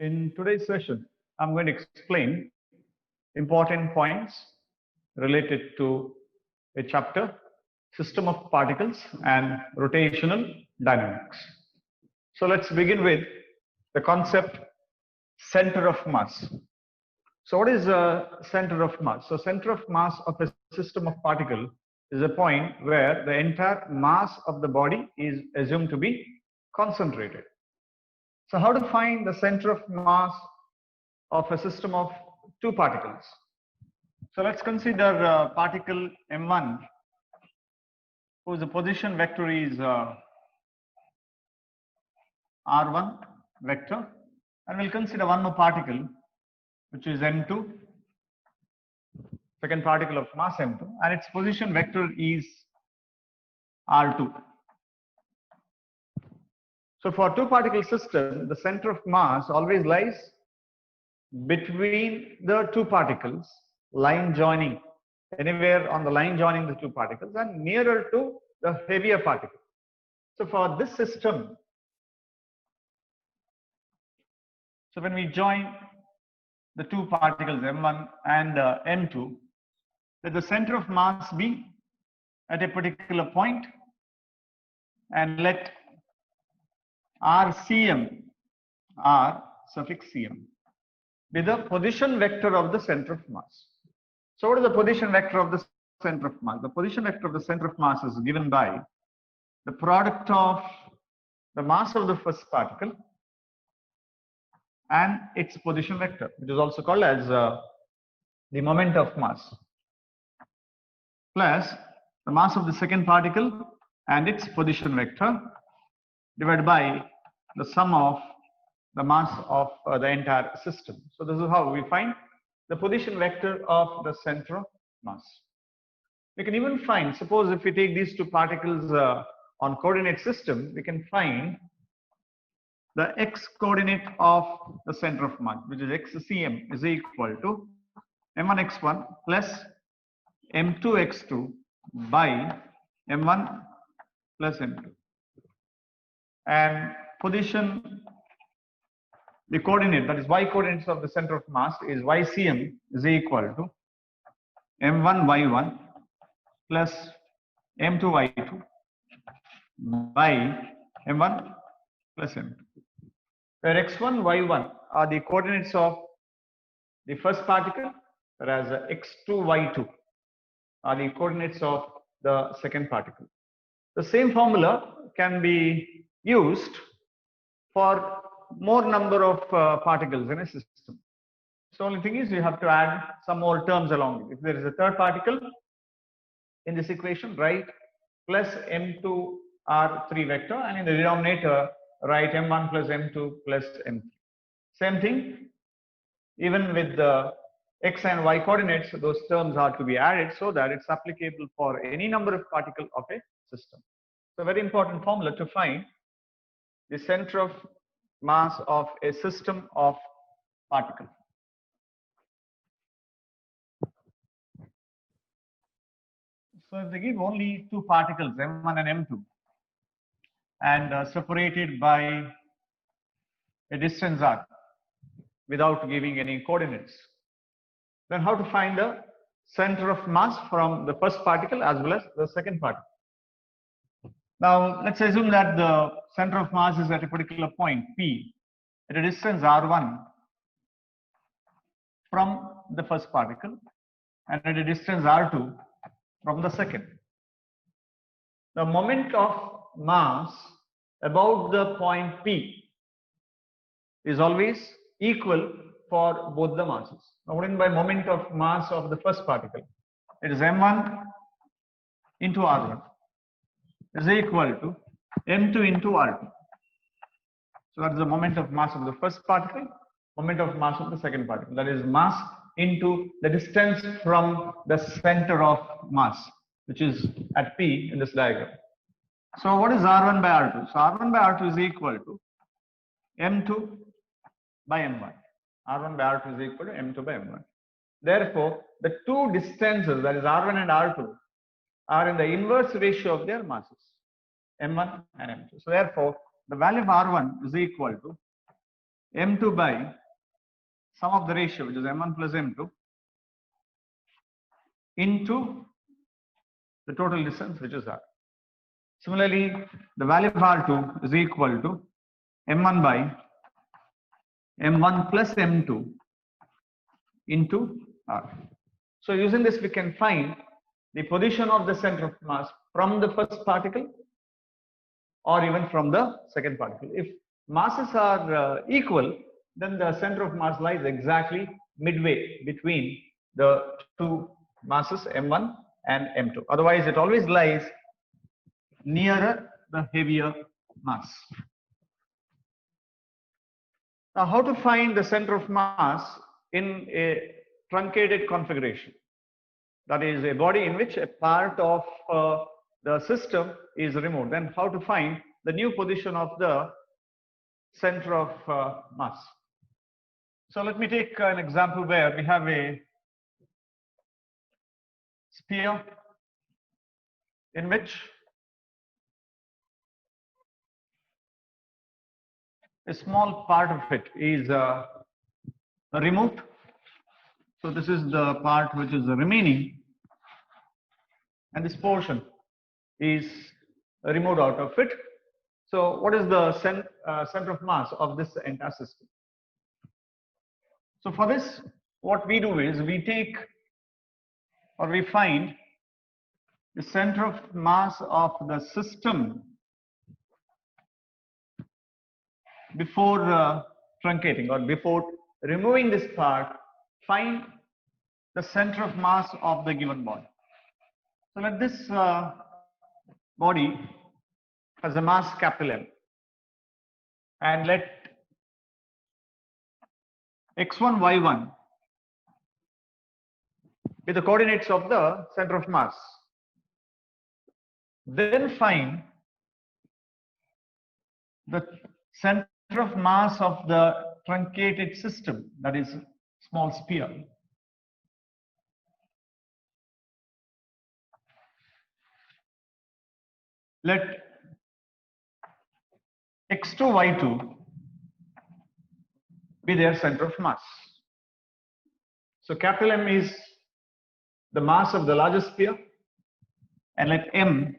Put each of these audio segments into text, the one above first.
In today's session, I'm going to explain important points related to a chapter, System of Particles and Rotational Dynamics. So let's begin with the concept center of mass. So what is a center of mass? So center of mass of a system of particle is a point where the entire mass of the body is assumed to be concentrated. So how to find the center of mass of a system of two particles? So let's consider particle M1 whose position vector is R1 vector, and we'll consider one more particle which is M2, second particle of mass M2, and its position vector is R2. So for two particle system, the center of mass always lies between the two particles, line joining, anywhere on the line joining the two particles, and nearer to the heavier particle. So for this system, so when we join the two particles M1 and M2, let the center of mass be at a particular point, and let RCM, R suffix CM, be the position vector of the center of mass. So what is the position vector of the center of mass? The position vector of the center of mass is given by the product of the mass of the first particle and its position vector, which is also called as the moment of mass, plus the mass of the second particle and its position vector divided by the sum of the mass of the entire system. So this is how we find the position vector of the center of mass. We can even find, suppose if we take these two particles on coordinate system, we can find the x coordinate of the center of mass, which is xcm, is equal to m1 x1 plus m2 x2 by m1 plus m2. And position, the coordinate, that is y coordinates of the center of mass, is ycm is equal to m1 y1 plus m2 y2 by m1 plus m2, where x1 y1 are the coordinates of the first particle, whereas x2 y2 are the coordinates of the second particle. The same formula can be used for more number of particles in a system. So only thing is you have to add some more terms along it. If there is a third particle in this equation, write plus m2 r3 vector, and in the denominator write m1 plus m2 plus m3. Same thing, even with the x and y coordinates, those terms are to be added so that it's applicable for any number of particles of a system. So very important formula to find the center of mass of a system of particles. So if they give only two particles, M1 and M2, and separated by a distance r without giving any coordinates, then how to find the center of mass from the first particle as well as the second particle? Now let's assume that the center of mass is at a particular point P at a distance r1 from the first particle and at a distance r2 from the second. The moment of mass about the point P is always equal for both the masses. Now what do you mean by moment of mass of the first particle? It is m1 into r1 is equal to m2 into r2. So that is the moment of mass of the first particle, moment of mass of the second particle. That is mass into the distance from the center of mass, which is at P in this diagram. So what is R1 by R2? So R1 by R2 is equal to M2 by M1. R1 by R2 is equal to M2 by M1. Therefore, the two distances, that is R1 and R2, are in the inverse ratio of their masses, M1 and M2. So therefore, the value of R1 is equal to m2 by sum of the ratio, which is m1 plus m2, into the total distance, which is r. Similarly, the value of r2 is equal to m1 by m1 plus m2 into r. So using this, we can find the position of the center of mass from the first particle or even from the second particle. If masses are equal, then the center of mass lies exactly midway between the two masses m1 and m2. Otherwise, it always lies nearer the heavier mass. Now, how to find the center of mass in a truncated configuration? That is a body in which a part of the system is removed. Then how to find the new position of the center of mass? So let me take an example where we have a sphere in which a small part of it is removed. So this is the part which is remaining, and this portion is removed out of it. So what is the center of mass of this entire system? So for this, what we do is we take or we find the center of mass of the system before truncating or before removing this part. Find the center of mass of the given body. So let this body has a mass capital M, and let x1, y1 be the coordinates of the center of mass. Then find the center of mass of the truncated system, that is small sphere. Let x2, y2 be their center of mass. So capital M is the mass of the largest sphere, and let M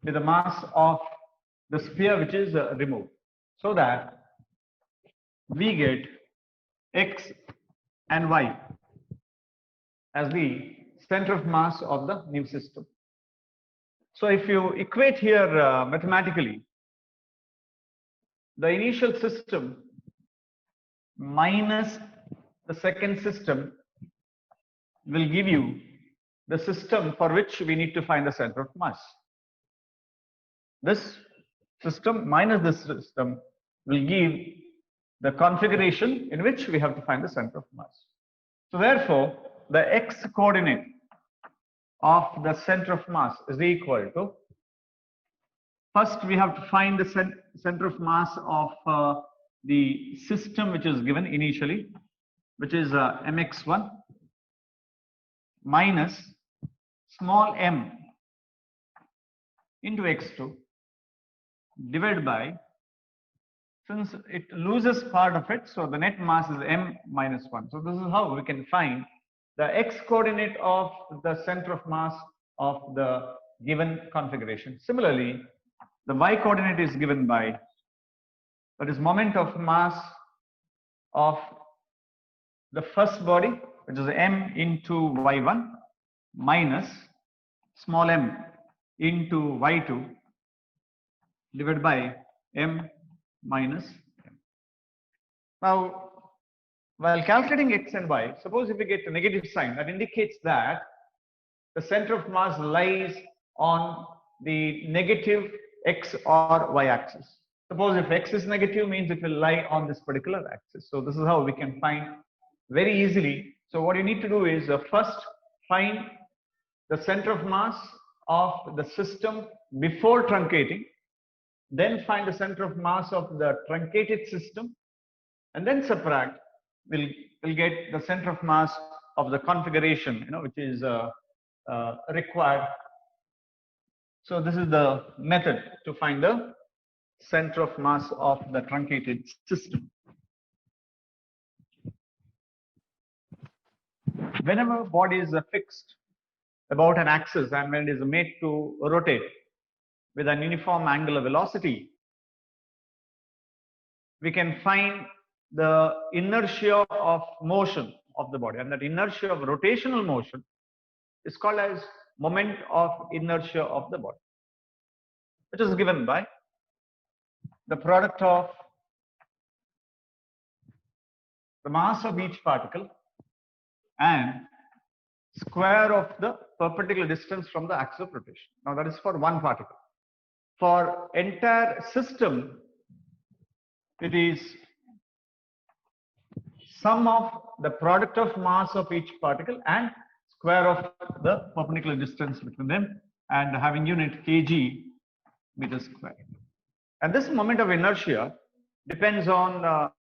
be the mass of the sphere which is removed, so that we get x and y as the center of mass of the new system. So if you equate here mathematically, the initial system minus the second system will give you the system for which we need to find the center of mass. This system minus this system will give the configuration in which we have to find the center of mass. So therefore, the x coordinate of the center of mass is equal to, first we have to find the center of mass of the system which is given initially, which is mx1 minus small m into x2 divided by, since it loses part of it, so the net mass is m minus 1. So this is how we can find the x coordinate of the center of mass of the given configuration. Similarly, the y coordinate is given by, that is moment of mass of the first body, which is m into y1 minus small m into y2 divided by m minus m. Now, while calculating x and y, suppose if we get a negative sign, that indicates that the center of mass lies on the negative x or y axis. Suppose if x is negative, means it will lie on this particular axis. So this is how we can find very easily. So what you need to do is first find the center of mass of the system before truncating, then find the center of mass of the truncated system, and then subtract. We'll get the center of mass of the configuration, which is required. So this is the method to find the center of mass of the truncated system. Whenever body is fixed about an axis and when it is made to rotate with an uniform angular velocity, we can find the inertia of motion of the body, and that inertia of rotational motion is called as moment of inertia of the body, which is given by the product of the mass of each particle and square of the perpendicular distance from the axis of rotation. Now that is for one particle. For entire system, it is sum of the product of mass of each particle and square of the perpendicular distance between them, and having unit kg meter square. And this moment of inertia depends on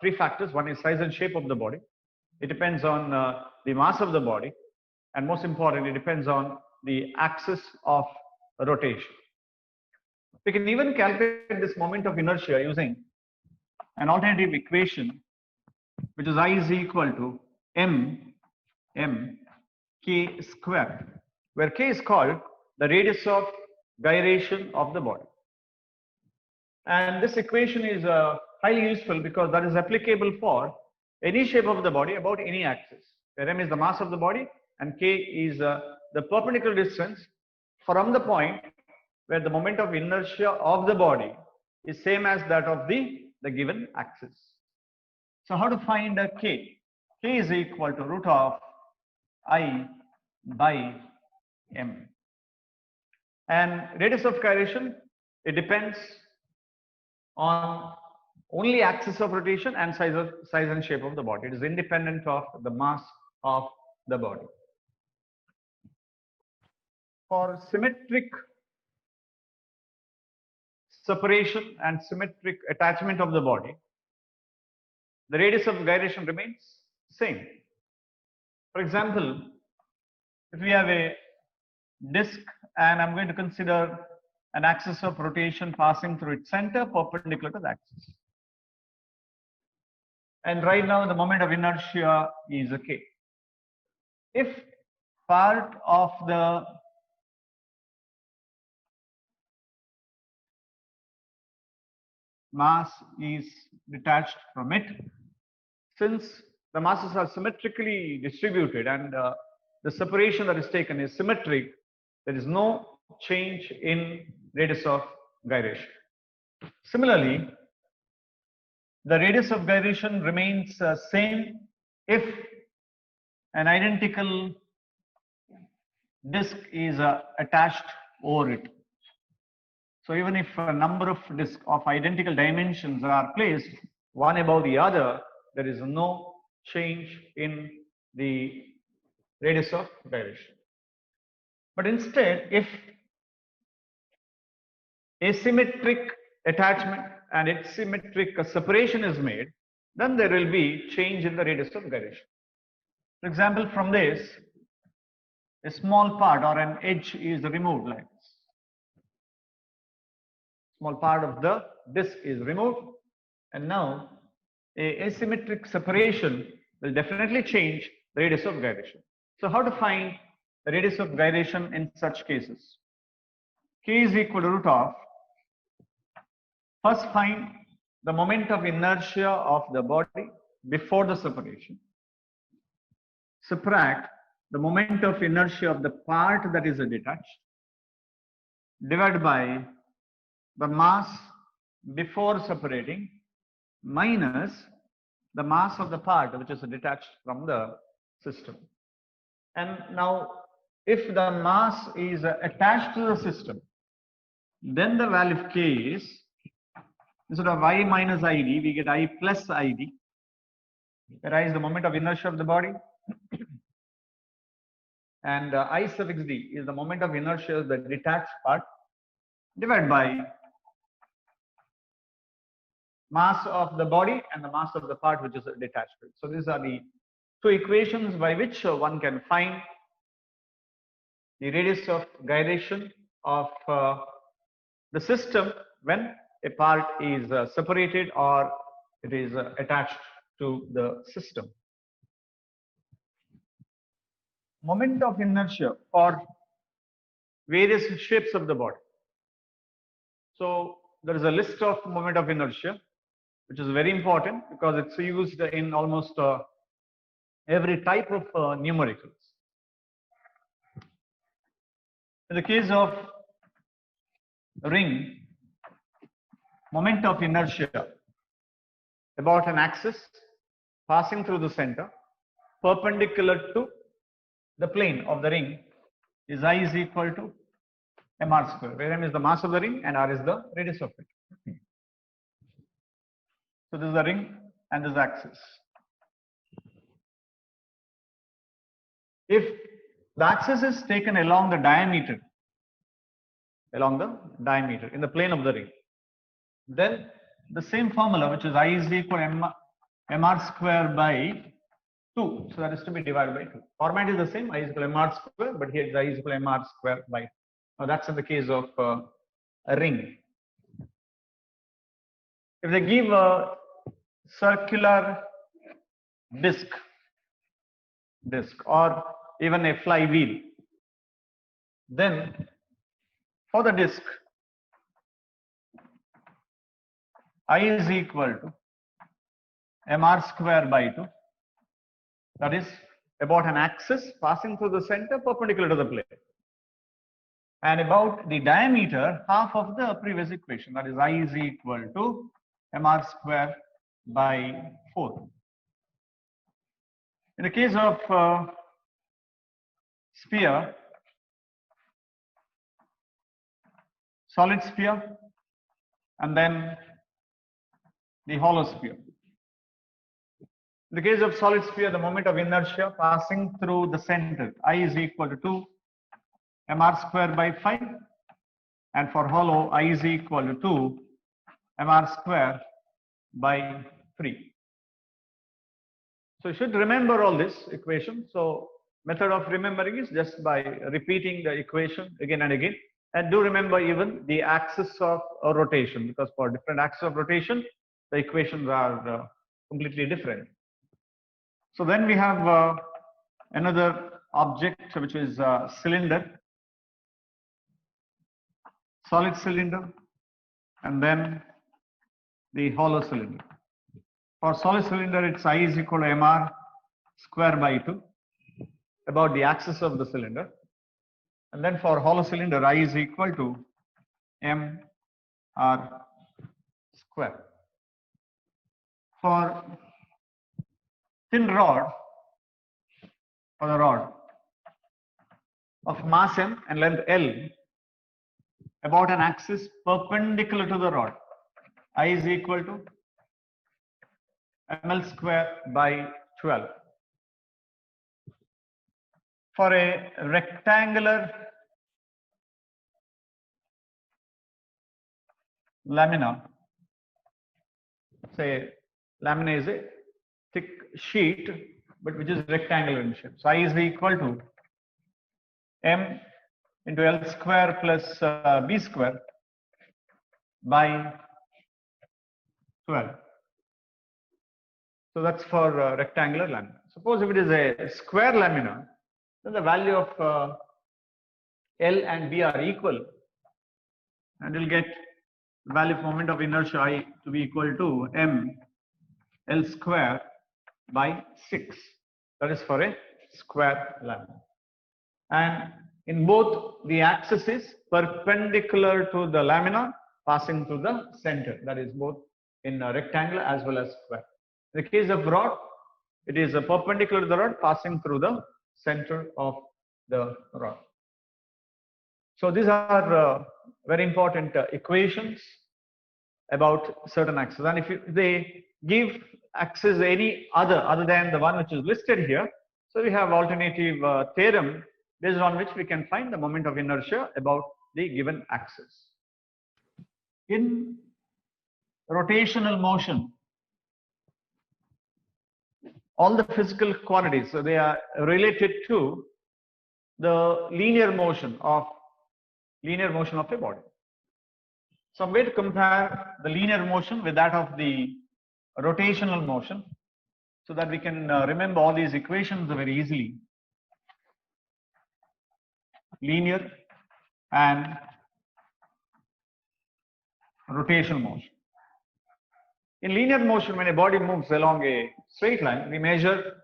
three factors. One is size and shape of the body. It depends on the mass of the body, and most importantly, it depends on the axis of rotation. We can even calculate this moment of inertia using an alternative equation, which is I is equal to m k square, where k is called the radius of gyration of the body. And this equation is highly useful because that is applicable for any shape of the body about any axis, where m is the mass of the body and k is the perpendicular distance from the point where the moment of inertia of the body is same as that of the given axis. So how to find k? K is equal to root of I by m. And radius of gyration, it depends on only axis of rotation and size and shape of the body. It is independent of the mass of the body. For symmetric separation and symmetric attachment of the body, the radius of gyration remains same. For example, if we have a disk and I'm going to consider an axis of rotation passing through its center perpendicular to the axis. And right now the moment of inertia is k. If part of the mass is detached from it, since the masses are symmetrically distributed and the separation that is taken is symmetric, there is no change in radius of gyration. Similarly, the radius of gyration remains same if an identical disk is attached over it. So even if a number of disks of identical dimensions are placed one above the other, there is no change in the radius of gyration. But instead, if asymmetric attachment and asymmetric separation is made, then there will be change in the radius of gyration. For example, from this, a small part or an edge is removed like this. Small part of the disk is removed, and now a asymmetric separation will definitely change the radius of gyration. So how to find the radius of gyration in such cases? K is equal to root of, first find the moment of inertia of the body before the separation. Subtract the moment of inertia of the part that is detached, divided by the mass before separating minus the mass of the part which is detached from the system. And now if the mass is attached to the system, then the value of k is, instead of I minus id, we get I plus id, where I is the moment of inertia of the body and I suffix d is the moment of inertia of the detached part, divided by mass of the body and the mass of the part which is detached to it. So these are the two equations by which one can find the radius of gyration of the system when a part is separated or it is attached to the system. Moment of inertia for various shapes of the body. So there is a list of moment of inertia, which is very important because it's used in almost every type of numericals. In the case of ring, moment of inertia about an axis passing through the center perpendicular to the plane of the ring is I is equal to mr square, where m is the mass of the ring and r is the radius of it. So this is the ring and this axis. If the axis is taken along the diameter in the plane of the ring, then the same formula, which is I is equal to mr square by 2. So that is to be divided by 2. Format is the same, I is equal to mr square, but here it's I is equal to mr square by 2. Now that's in the case of a ring. If they give a circular disc or even a flywheel, then for the disc, I is equal to mr square by 2. That is about an axis passing through the center perpendicular to the plane. And about the diameter, half of the previous equation, that is I is equal to mr square by 4. In the case of sphere, solid sphere, and then the hollow sphere. In the case of solid sphere, the moment of inertia passing through the center, I is equal to 2 mr square by 5, and for hollow, I is equal to 2 mr square by 3. So you should remember all this equation. So method of remembering is just by repeating the equation again and again. And do remember even the axis of rotation, because for different axis of rotation, the equations are completely different. So then we have another object, which is cylinder, solid cylinder, and then the hollow cylinder. For solid cylinder, it's I is equal to mr square by 2 about the axis of the cylinder. And then for hollow cylinder, I is equal to mr square. For thin rod, for the rod of mass m and length L about an axis perpendicular to the rod, I is equal to ml square by 12. For a rectangular lamina, say lamina is a thick sheet but which is rectangular in shape. So I is equal to m into L square plus b square by 12. So that's for rectangular lamina. Suppose if it is a square lamina, then the value of L and B are equal, and you'll get the value of moment of inertia I to be equal to m L square by 6. That is for a square lamina. And in both, the axis is perpendicular to the lamina passing through the center. That is both in rectangular as well as square. In the case of rod, it is perpendicular to the rod passing through the center of the rod. So these are very important equations about certain axes. And if they give axis any other than the one which is listed here, so we have alternative theorem based on which we can find the moment of inertia about the given axis. In rotational motion, all the physical quantities, so they are related to the linear motion of a body. some way to compare the linear motion with that of the rotational motion, so that we can remember all these equations very easily. Linear and rotational motion. In linear motion, when a body moves along a straight line, we measure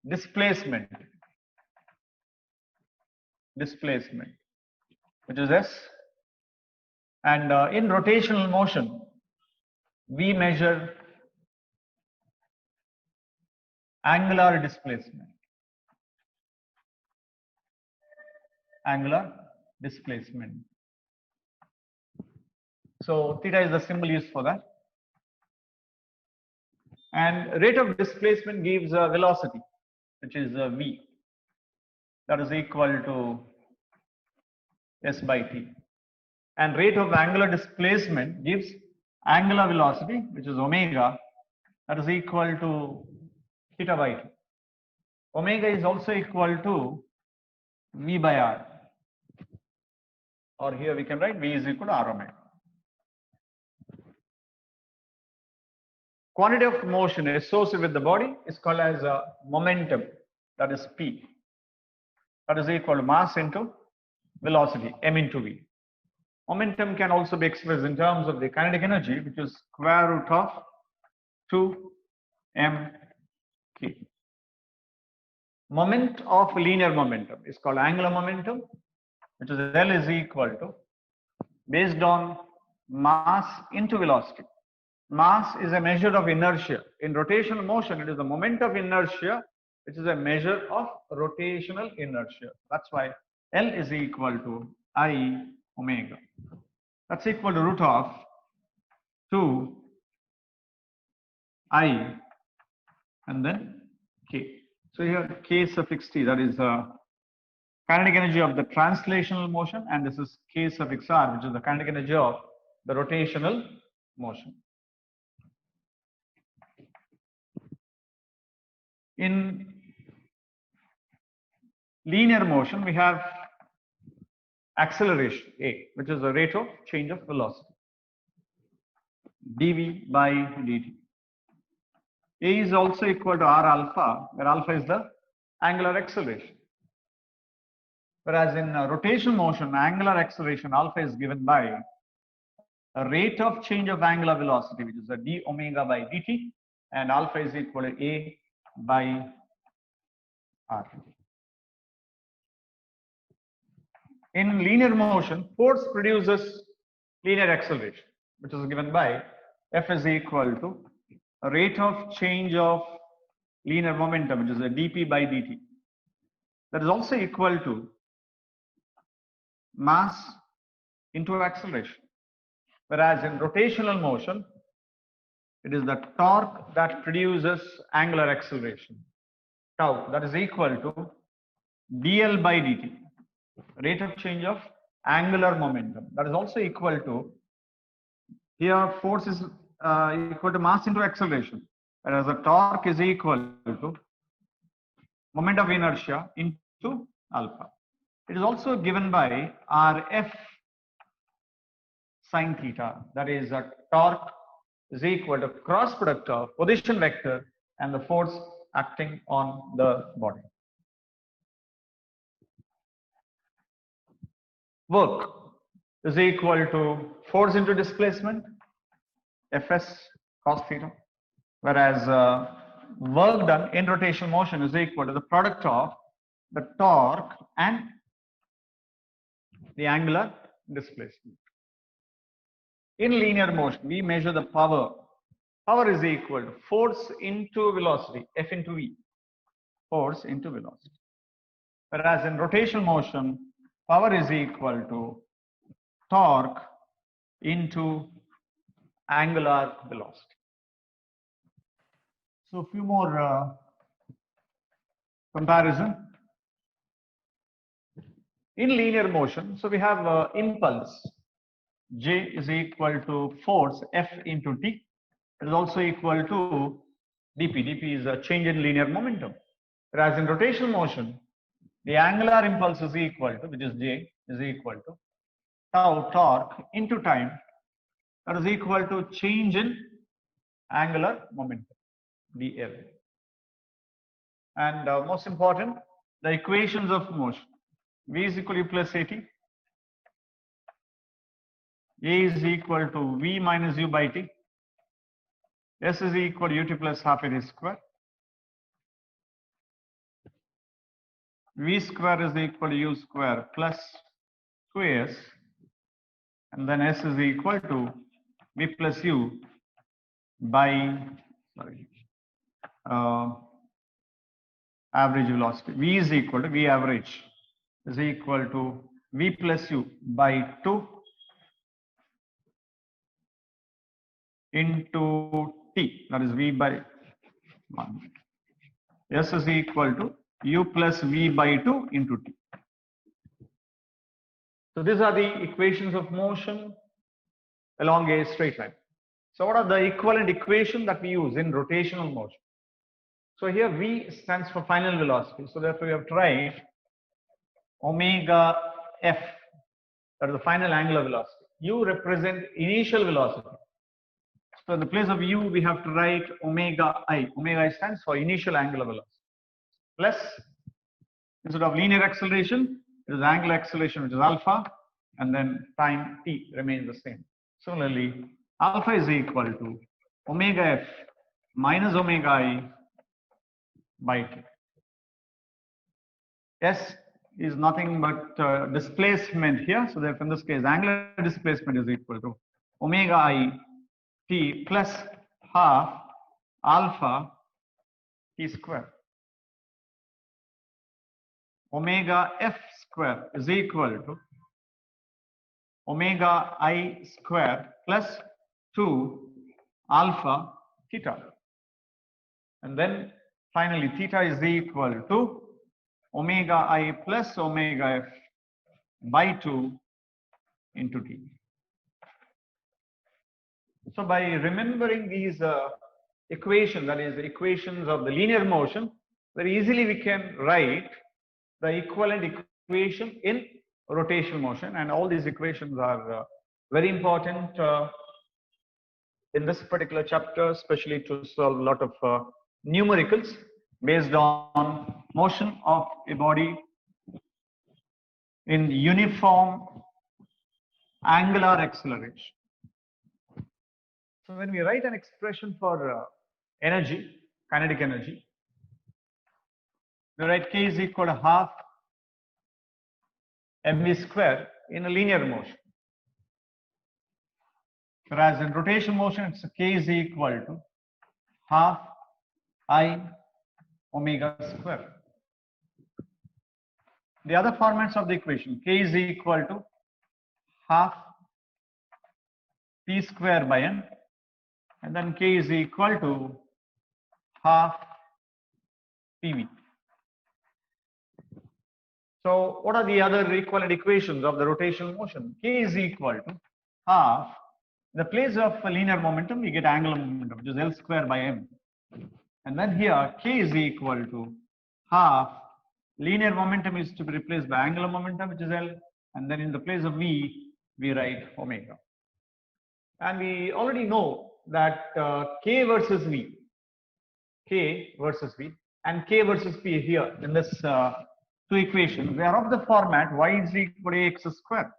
displacement, which is S. And in rotational motion, we measure angular displacement. So theta is the symbol used for that. And rate of displacement gives a velocity, which is v. That is equal to s by t. And rate of angular displacement gives angular velocity, which is omega. That is equal to theta by t. Omega is also equal to v by r. Or here we can write v is equal to r omega. Quantity of motion associated with the body is called as a momentum, that is P. That is equal to mass into velocity, m into v. Momentum can also be expressed in terms of the kinetic energy, which is square root of 2m k. Moment of linear momentum is called angular momentum, which is L is equal to based on mass into velocity. Mass is a measure of inertia. In rotational motion, it is the moment of inertia, which is a measure of rotational inertia. That's why L is equal to I omega. That's equal to root of 2 I and then K. So here K suffix T, that is kinetic energy of the translational motion, and this is K suffix R, which is the kinetic energy of the rotational motion. In linear motion, we have acceleration A, which is the rate of change of velocity, dv by dt. A is also equal to r alpha, where alpha is the angular acceleration. Whereas in rotational motion, angular acceleration alpha is given by a rate of change of angular velocity, which is a d omega by dt, and alpha is equal to A by r. In linear motion, force produces linear acceleration, which is given by F is equal to a rate of change of linear momentum, which is a dp by dt. That is also equal to mass into acceleration. Whereas in rotational motion, it is the torque that produces angular acceleration, tau, that is equal to dl by dt, rate of change of angular momentum. That is also equal to, here force is equal to mass into acceleration, whereas the torque is equal to moment of inertia into alpha. It is also given by Rf sine theta, that is a torque is equal to cross product of position vector and the force acting on the body. Work is equal to force into displacement, Fs cos theta, whereas work done in rotational motion is equal to the product of the torque and the angular displacement. In linear motion, we measure the power. Power is equal to force into velocity, F into V, force into velocity. Whereas in rotational motion, power is equal to torque into angular velocity. So a few more comparison. In linear motion, so we have impulse. J is equal to force F into T. It is also equal to dp. dp is a change in linear momentum. Whereas in rotational motion, the angular impulse is equal to, which is J, is equal to tau torque into time that is equal to change in angular momentum, dl. And most important, the equations of motion. V is equal to U plus AT. A is equal to V minus U by T. S is equal to UT plus half AT square. V square is equal to U square plus 2AS. And then S is equal to V plus U by, average velocity. V is equal to V average is equal to V plus U by 2 into T, that is V by 1. S is equal to U plus V by 2 into T. So these are the equations of motion along a straight line. So what are the equivalent equation that we use in rotational motion? So here V stands for final velocity. So therefore we have to write omega F, that is the final angular velocity. U represent initial velocity. So in the place of U, we have to write omega I. Omega I stands for initial angular velocity. Plus, instead of linear acceleration, it is angular acceleration, which is alpha, and then time t remains the same. Similarly, alpha is equal to omega F minus omega I by t. S is nothing but displacement here. So therefore, in this case, angular displacement is equal to omega I t plus half alpha t square. Omega F square is equal to omega I square plus 2 alpha theta. And then finally, theta is equal to omega I plus omega F by 2 into t. So by remembering these equations, that is the equations of the linear motion, very easily we can write the equivalent equation in rotational motion, and all these equations are very important in this particular chapter, especially to solve a lot of numericals based on motion of a body in uniform angular acceleration. So when we write an expression for energy, kinetic energy, we write K is equal to half mv square in a linear motion. Whereas in rotational motion, it's K is equal to half I omega square. The other formats of the equation, K is equal to half P square by N, and then K is equal to half PV. So what are the other equivalent equations of the rotational motion? K is equal to half, in the place of a linear momentum, we get angular momentum, which is L square by M. And then here, K is equal to half, linear momentum is to be replaced by angular momentum, which is L. And then in the place of V, we write omega. And we already know that K versus V, and K versus P here in this two equations, they are of the format y is equal to ax square.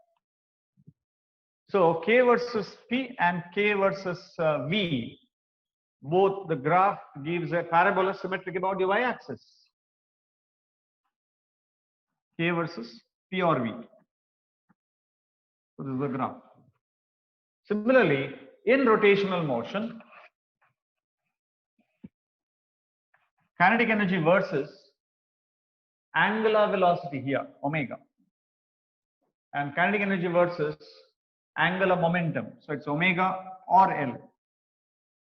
So K versus P and K versus V, both the graph gives a parabola symmetric about the y-axis. K versus P or V. So this is the graph. Similarly, in rotational motion, kinetic energy versus angular velocity here, omega, and kinetic energy versus angular momentum. So it's omega or L.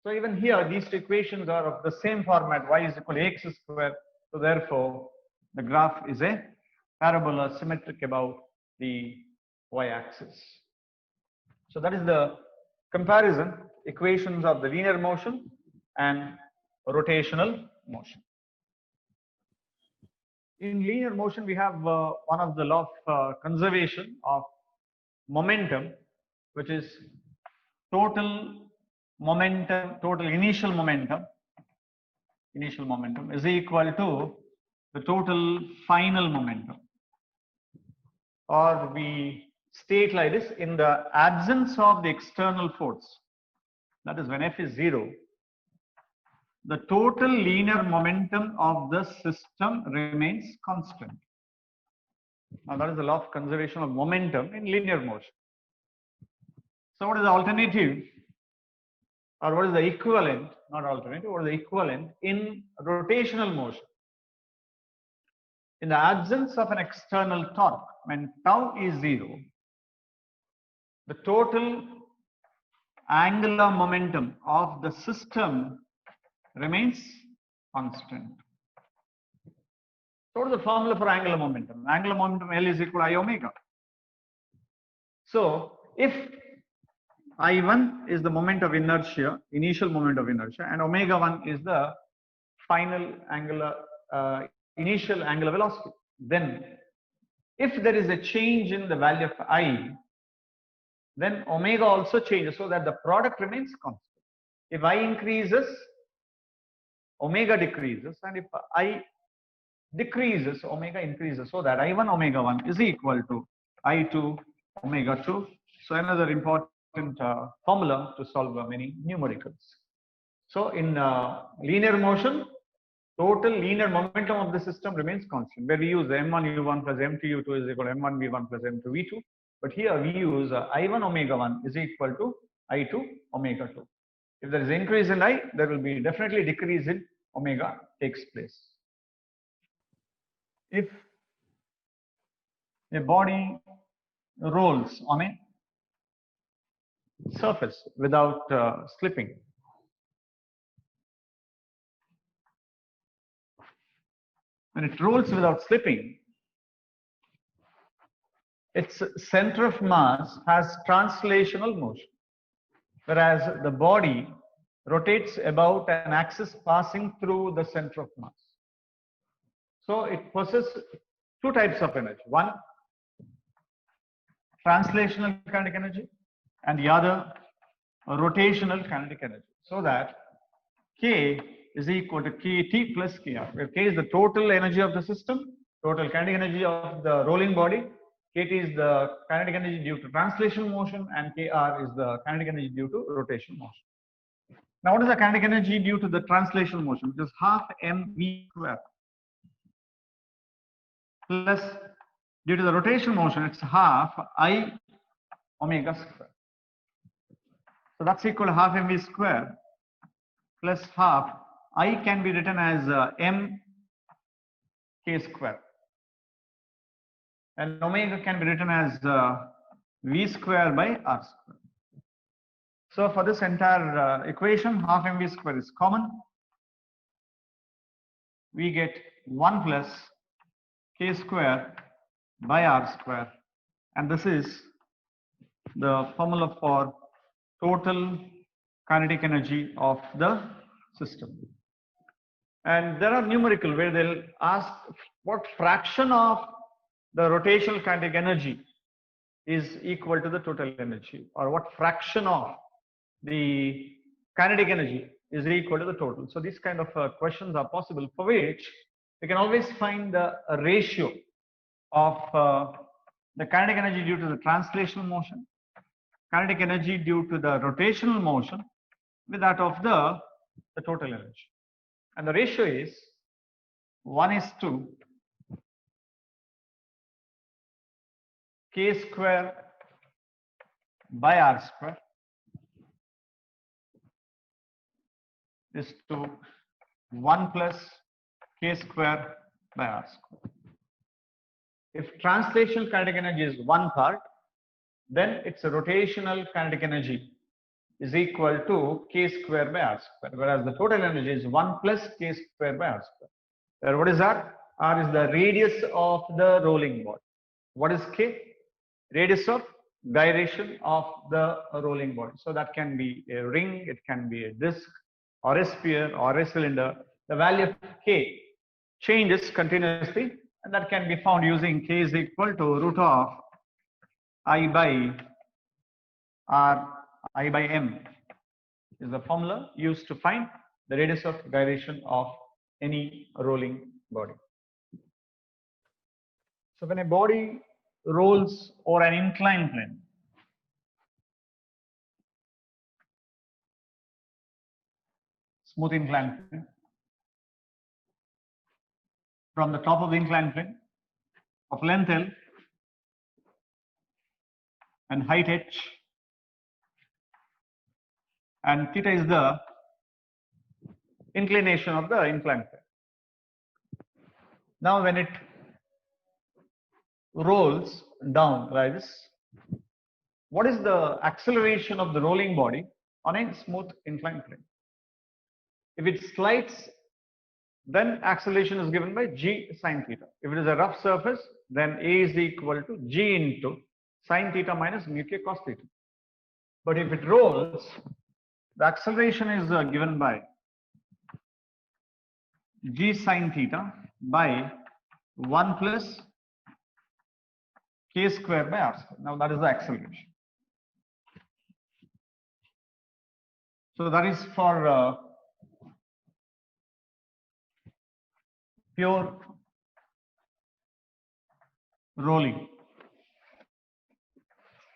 So even here, these two equations are of the same format, y is equal to ax square. So therefore, the graph is a parabola symmetric about the y-axis. So that is the comparison equations of the linear motion and rotational motion. In linear motion, we have one of the law of conservation of momentum, which is total momentum, total initial momentum is equal to the total final momentum. Or we state like this: in the absence of the external force, that is when F is 0, the total linear momentum of the system remains constant. Now that is the law of conservation of momentum in linear motion. So what is the alternative, or what is the equivalent, not alternative, what is the equivalent in rotational motion? In the absence of an external torque, when tau is 0, the total angular momentum of the system remains constant. So what is the formula for angular momentum? Angular momentum L is equal to I omega. So if I1 is the moment of inertia, initial moment of inertia, and omega 1 is the final angular, initial angular velocity, then if there is a change in the value of I, then omega also changes so that the product remains constant. If I increases, omega decreases, and if I decreases, omega increases, so that I1 omega 1 is equal to I2 omega 2. So another important formula to solve many numericals. So in linear motion, total linear momentum of the system remains constant, where we use m1 u1 plus m2 u2 is equal to m1 v1 plus m2 v2. But here we use I1 omega 1 is equal to I2 omega 2. If there is increase in I, there will be definitely decrease in omega takes place. If a body rolls on a surface without slipping, when it rolls without slipping, its center of mass has translational motion, whereas the body rotates about an axis passing through the center of mass. So it possesses two types of energy: one, translational kinetic energy, and the other, rotational kinetic energy. So that K is equal to Kt plus Kr, where K is the total energy of the system, total kinetic energy of the rolling body, Kt is the kinetic energy due to translation motion, and Kr is the kinetic energy due to rotation motion. Now, what is the kinetic energy due to the translation motion? Which is half mv square, plus due to the rotation motion, it's half I omega square. So that's equal to half mv square plus half I can be written as m k square, and omega can be written as v square by r square. So for this entire equation, half mv square is common. We get 1 plus k square by r square, and this is the formula for total kinetic energy of the system. And there are numerical where they'll ask what fraction of the rotational kinetic energy is equal to the total energy, or what fraction of the kinetic energy is equal to the total. So these kind of questions are possible, for which we can always find the ratio of the kinetic energy due to the translational motion, kinetic energy due to the rotational motion, with that of the total energy. And the ratio is 1:2 k square by r square is to 1 plus k square by r square. If translational kinetic energy is one part, then its rotational kinetic energy is equal to k square by r square, whereas the total energy is 1 plus k square by r square. What is r? R is the radius of the rolling body. What is k? Radius of gyration of the rolling body. So that can be a ring, it can be a disc, or a sphere, or a cylinder. The value of k changes continuously, and that can be found using k is equal to root of I by r I by m is the formula used to find the radius of gyration of any rolling body. So when a body rolls over an inclined plane, smooth inclined plane, from the top of the inclined plane of length L and height h, and theta is the inclination of the inclined plane. Now when it rolls down like this, what is the acceleration of the rolling body on a smooth inclined plane? If it slides, then acceleration is given by g sine theta. If it is a rough surface, then A is equal to g into sine theta minus mu k cos theta. But if it rolls, the acceleration is given by g sine theta by 1 plus k square by r square. Now that is the acceleration. So that is for pure rolling.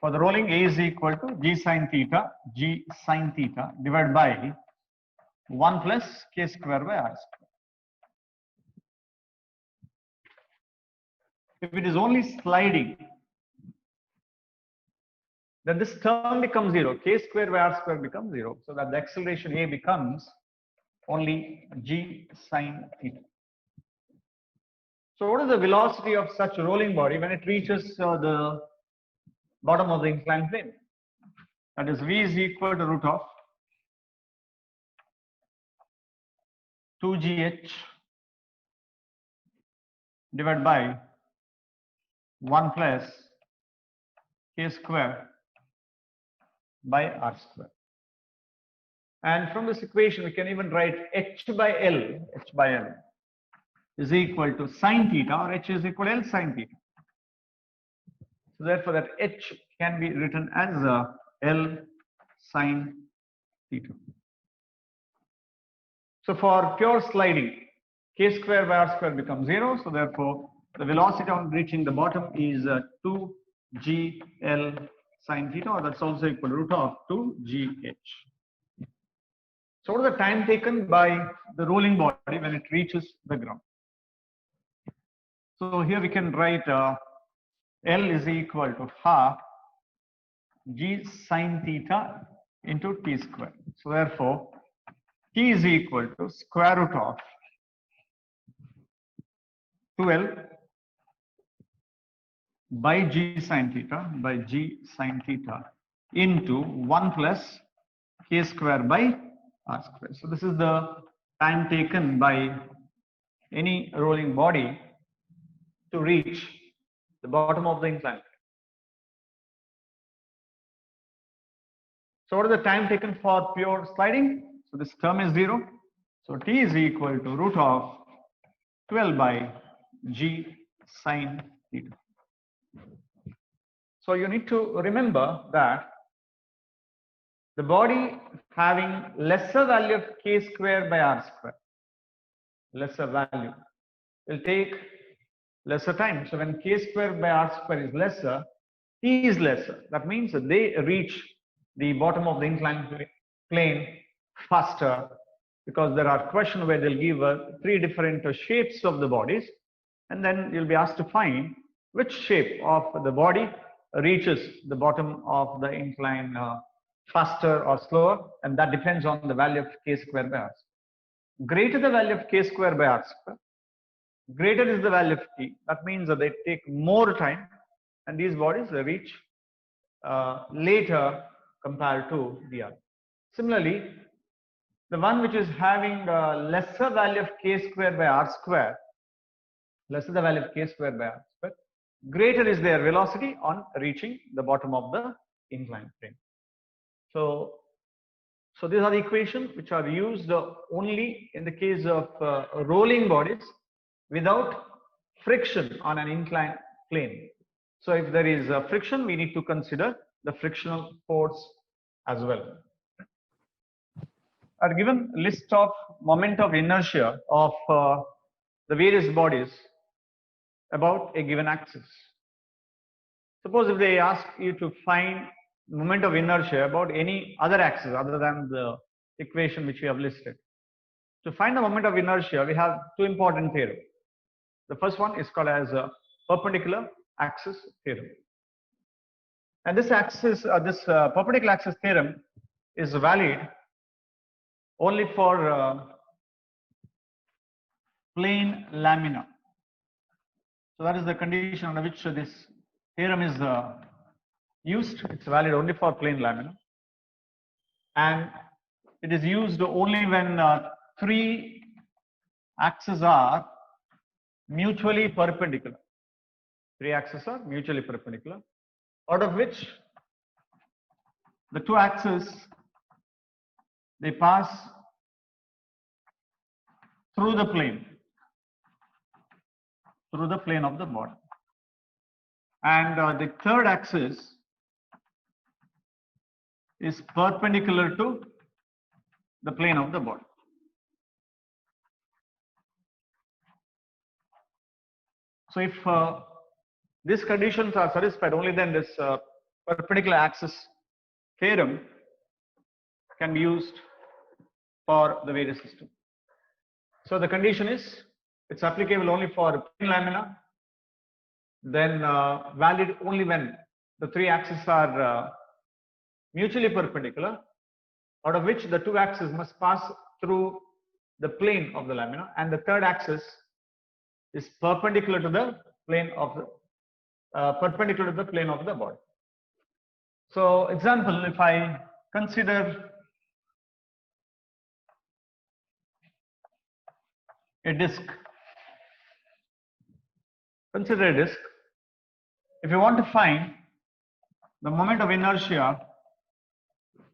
For the rolling, A is equal to g sine theta divided by 1 plus k square by r square. If it is only sliding, then this term becomes 0. K square by r square becomes 0. So that the acceleration A becomes only g sine theta. So what is the velocity of such a rolling body when it reaches the bottom of the inclined plane? That is V is equal to root of 2gh divided by 1 plus k square by r square. And from this equation, we can even write h by L is equal to sine theta, or h is equal to L sine theta. So therefore, that h can be written as L sine theta. So for pure sliding, k square by r square becomes 0. So therefore, the velocity on reaching the bottom is 2gl sine theta, or that's also equal to root of 2gh. So what is the time taken by the rolling body when it reaches the ground? So here we can write L is equal to half g sine theta into t square. So therefore, t is equal to square root of 12 by g sine theta into 1 plus k square by r square. So this is the time taken by any rolling body to reach the bottom of the incline. So what is the time taken for pure sliding? So this term is 0. So t is equal to root of 12 by g sine theta. So you need to remember that the body having lesser value of k square by r square, lesser value, will take lesser time. So when k square by r square is lesser, t is lesser. That means that they reach the bottom of the inclined plane faster, because there are questions where they'll give 3 different shapes of the bodies, and then you'll be asked to find which shape of the body reaches the bottom of the incline faster or slower, and that depends on the value of k square by r square. Greater the value of k square by r square, greater is the value of t. That means that they take more time, and these bodies reach later compared to the other. Similarly, the one which is having lesser value of k square by r square, lesser the value of k square by r square, greater is their velocity on reaching the bottom of the inclined plane. So these are the equations which are used only in the case of rolling bodies without friction on an inclined plane. So if there is friction, we need to consider the frictional force as well. Are given list of moment of inertia of the various bodies about a given axis. Suppose if they ask you to find moment of inertia about any other axis other than the equation which we have listed. To find the moment of inertia, we have two important theorems. The first one is called as a perpendicular axis theorem. And this perpendicular axis theorem is valid only for plane lamina. So that is the condition under which this theorem is used. It's valid only for plane lamina. And it is used only when three axes are mutually perpendicular. Three axes are mutually perpendicular, out of which the two axes, they pass through the plane of the body. And the third axis is perpendicular to the plane of the body. So if these conditions are satisfied, only then this perpendicular axis theorem can be used for the various systems. So the condition is it's applicable only for plane lamina, then valid only when the three axes are mutually perpendicular, out of which the two axes must pass through the plane of the lamina, and the third axis is perpendicular to the plane of the body. So example, if I consider a disk, if you want to find the moment of inertia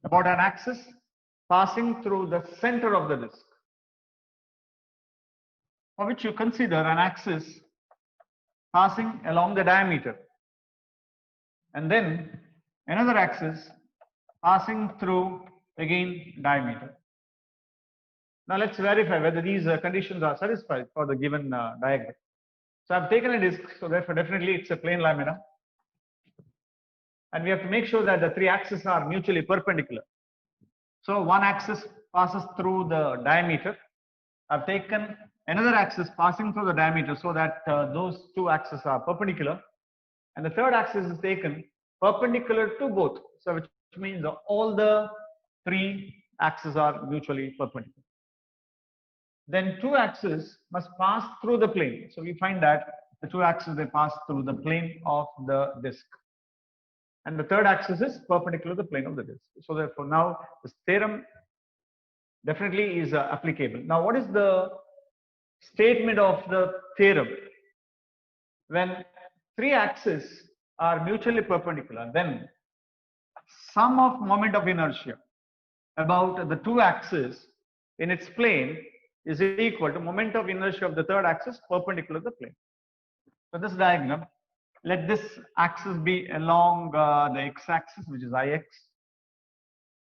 about an axis passing through the center of the disk, for which you consider an axis passing along the diameter, and then another axis passing through again diameter. Now let's verify whether these conditions are satisfied for the given diagram. So I've taken a disk, so therefore definitely it's a plane lamina, and we have to make sure that the three axes are mutually perpendicular. So one axis passes through the diameter. I've taken another axis passing through the diameter so that those two axes are perpendicular, and the third axis is taken perpendicular to both, so which means all the three axes are mutually perpendicular. Then two axes must pass through the plane. So we find that the two axes, they pass through the plane of the disk, and the third axis is perpendicular to the plane of the disk. So therefore now this theorem definitely is applicable. Now what is the statement of the theorem? When three axes are mutually perpendicular, then sum of moment of inertia about the two axes in its plane is equal to moment of inertia of the third axis perpendicular to the plane. So this diagram, let this axis be along the x-axis, which is Ix.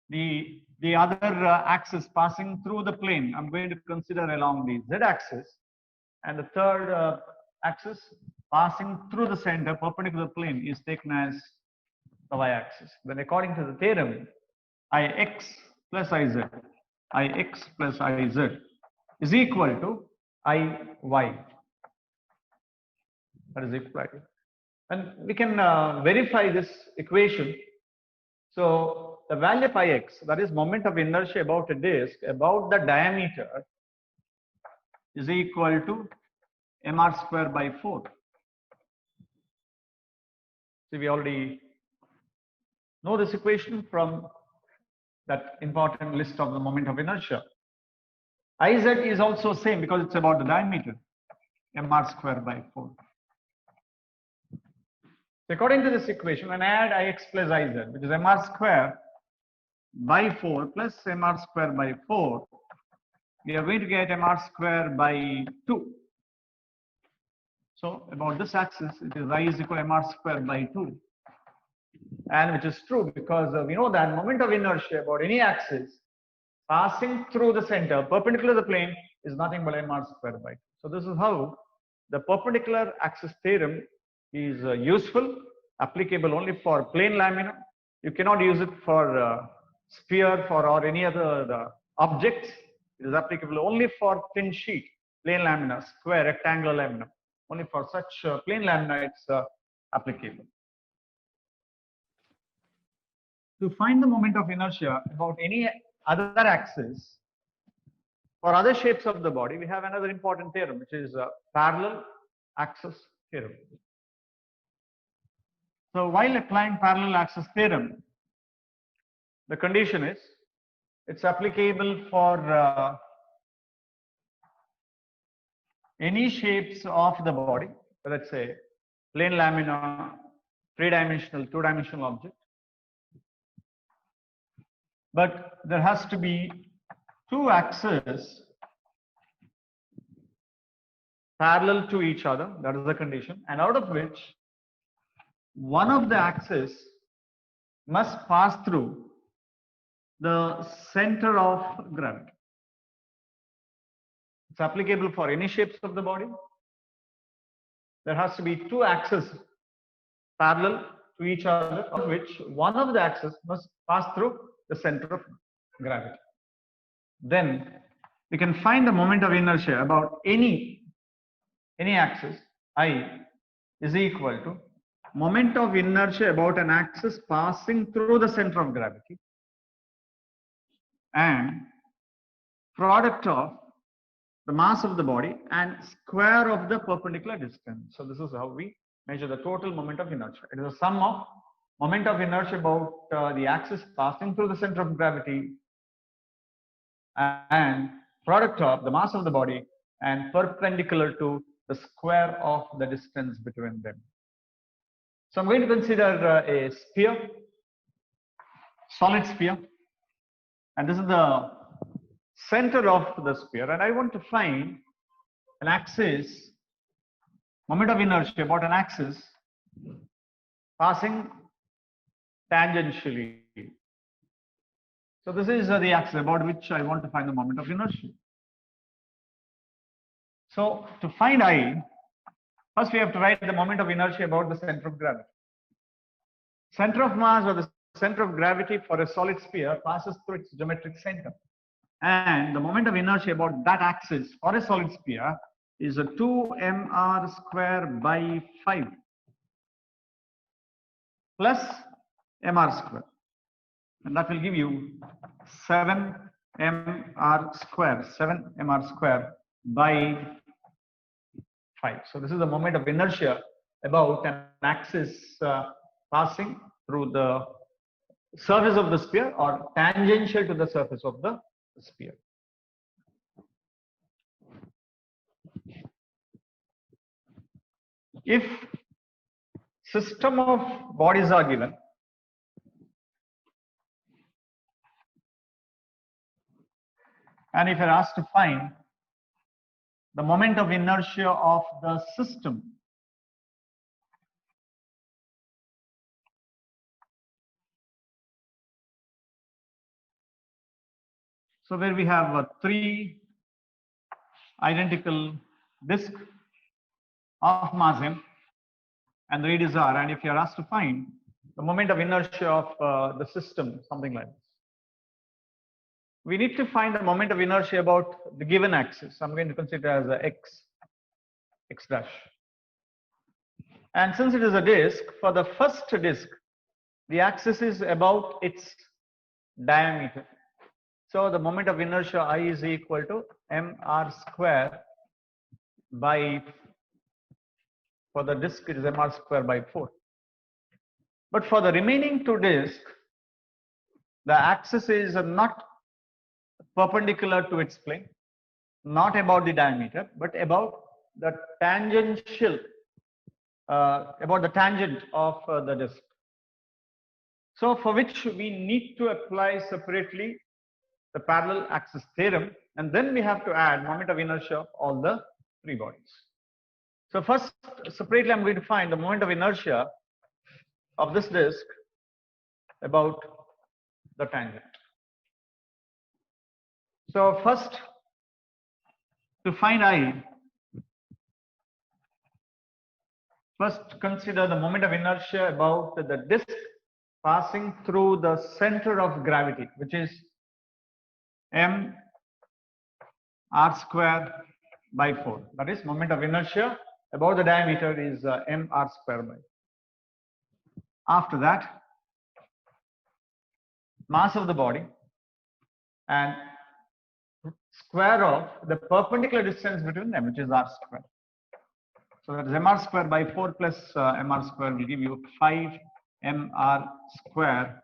The other axis passing through the plane, I'm going to consider along the z-axis, and the third axis passing through the center perpendicular plane is taken as the y-axis. Then according to the theorem, Ix plus Iz is equal to Iy. That is equal. And we can verify this equation. So the value of Ix, that is moment of inertia about a disk about the diameter, is equal to mr square by 4. So we already know this equation from that important list of the moment of inertia. Iz is also same because it's about the diameter, mr square by 4. So according to this equation, when I add Ix plus Iz, which is mr square by 4 plus mr square by 4, we are going to get mr square by 2. So about this axis, it is I is equal to mr square by 2. and which is true because we know that moment of inertia about any axis passing through the center perpendicular to the plane is nothing but mr square by 2. So this is how the perpendicular axis theorem is useful, applicable only for plane lamina. You cannot use it for sphere or any other objects. It is applicable only for thin sheet, plane lamina, square, rectangular lamina. Only for such plane lamina it's applicable. To find the moment of inertia about any other axis, for other shapes of the body, we have another important theorem, which is parallel axis theorem. So while applying parallel axis theorem, the condition is it's applicable for any shapes of the body, let's say plane lamina, three-dimensional, two-dimensional object. But there has to be two axes parallel to each other, that is the condition, and out of which one of the axes must pass through the center of gravity. It's applicable for any shapes of the body. There has to be two axes parallel to each other, of which one of the axes must pass through the center of gravity. Then we can find the moment of inertia about any axis I is equal to moment of inertia about an axis passing through the center of gravity and product of the mass of the body and square of the perpendicular distance. So this is how we measure the total moment of inertia. It is a sum of moment of inertia about the axis passing through the center of gravity and product of the mass of the body and perpendicular to the square of the distance between them. So I'm going to consider a sphere, solid sphere, and this is the center of the sphere, and I want to find an axis, moment of inertia about an axis passing tangentially. So this is the axis about which I want to find the moment of inertia. So to find I, first we have to write the moment of inertia about the center of gravity. Center of mass or the center of gravity for a solid sphere passes through its geometric center. And the moment of inertia about that axis for a solid sphere is a 2mr square by 5 plus mr square. And that will give you 7mr square by 5. So this is the moment of inertia about an axis passing through the surface of the sphere or tangential to the surface of the sphere. If system of bodies are given, and if you're asked to find the moment of inertia of the system, so where we have three identical discs of mass m and the radius r, and if you are asked to find the moment of inertia of the system, something like this, we need to find the moment of inertia about the given axis. I'm going to consider as a x dash. And since it is a disk, for the first disk, the axis is about its diameter. So the moment of inertia I is equal to mr square by, for the disk it is mr square by 4. But for the remaining two disks, the axis is not perpendicular to its plane, not about the diameter, but about the tangential, about the tangent of the disk. So for which we need to apply separately the parallel axis theorem, and then we have to add moment of inertia of all the three bodies. So first, separately, I'm going to find the moment of inertia of this disk about the tangent. So first, to find I, first consider the moment of inertia about the disk passing through the center of gravity, which is m r square by 4. That is, moment of inertia about the diameter is m r square by. After that, mass of the body and square of the perpendicular distance between them, which is r square. So that is mr square by 4 plus mr square will give you 5 mr square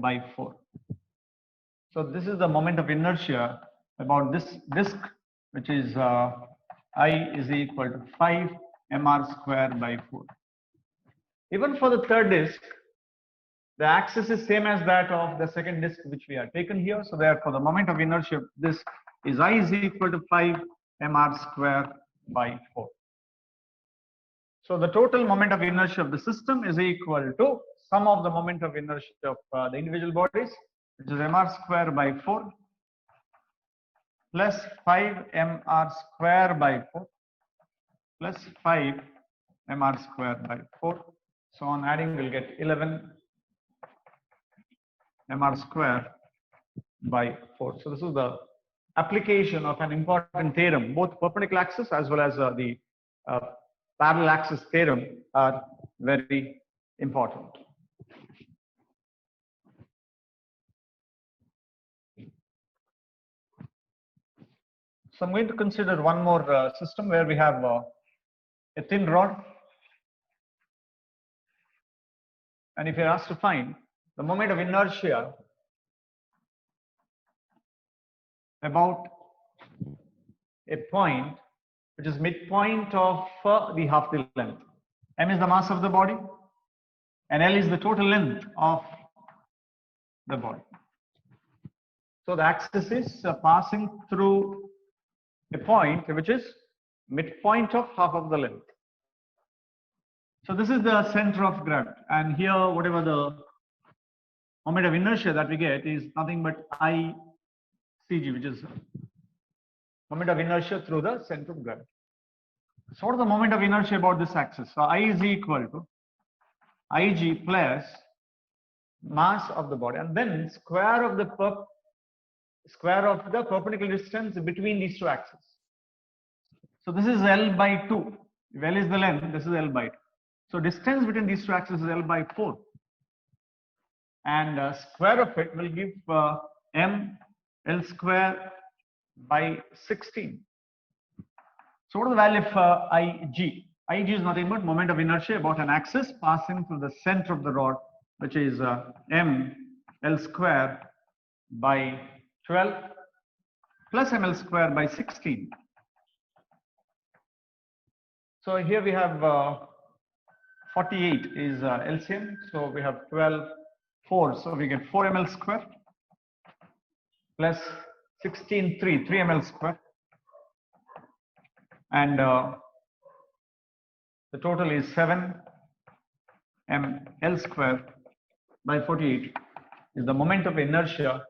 by 4. So this is the moment of inertia about this disk, which is I is equal to 5 mr square by 4. Even for the third disk, the axis is same as that of the second disk which we have taken here. So therefore, the moment of inertia of this is I is equal to 5 mr square by 4. So the total moment of inertia of the system is equal to sum of the moment of inertia of the individual bodies, which is mr square by 4 plus 5 mr square by 4 plus 5 mr square by 4. So on adding, we'll get 11 mr square by 4. So this is the application of an important theorem. Both perpendicular axis as well as the parallel axis theorem are very important. So I'm going to consider one more system where we have a thin rod. And if you're asked to find the moment of inertia about a point which is midpoint of the half the length. M is the mass of the body and L is the total length of the body. So the axis is passing through a point which is midpoint of half of the length. So this is the center of gravity, and here whatever the moment of inertia that we get is nothing but ICG, which is moment of inertia through the center of gravity. So what is the moment of inertia about this axis? So I is equal to Ig plus mass of the body and then square of the perpendicular distance between these two axes. So this is L by 2. If L is the length, this is L by 2. So distance between these two axes is L by 4. And square of it will give m L square by 16. So what is the value of Ig? Ig is nothing but moment of inertia about an axis passing through the center of the rod, which is m L square by 12 plus m L square by 16. So here we have 48 is LCM. So we have 12, 4. So we get 4 ml square plus 16, 3 ml square. And the total is 7 ml square by 48 is the moment of inertia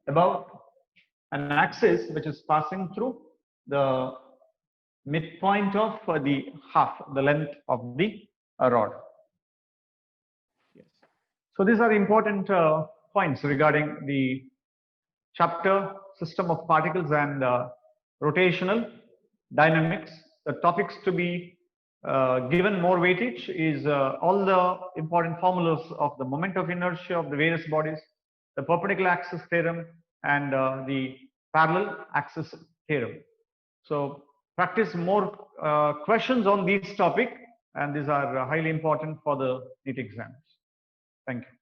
about an axis which is passing through the midpoint of the half, the length of the rod. Yes. So these are important points regarding the chapter system of particles and rotational dynamics. The topics to be given more weightage is all the important formulas of the moment of inertia of the various bodies, the perpendicular axis theorem, and the parallel axis theorem. So practice more questions on these topics, and these are highly important for the NEET exams. Thank you.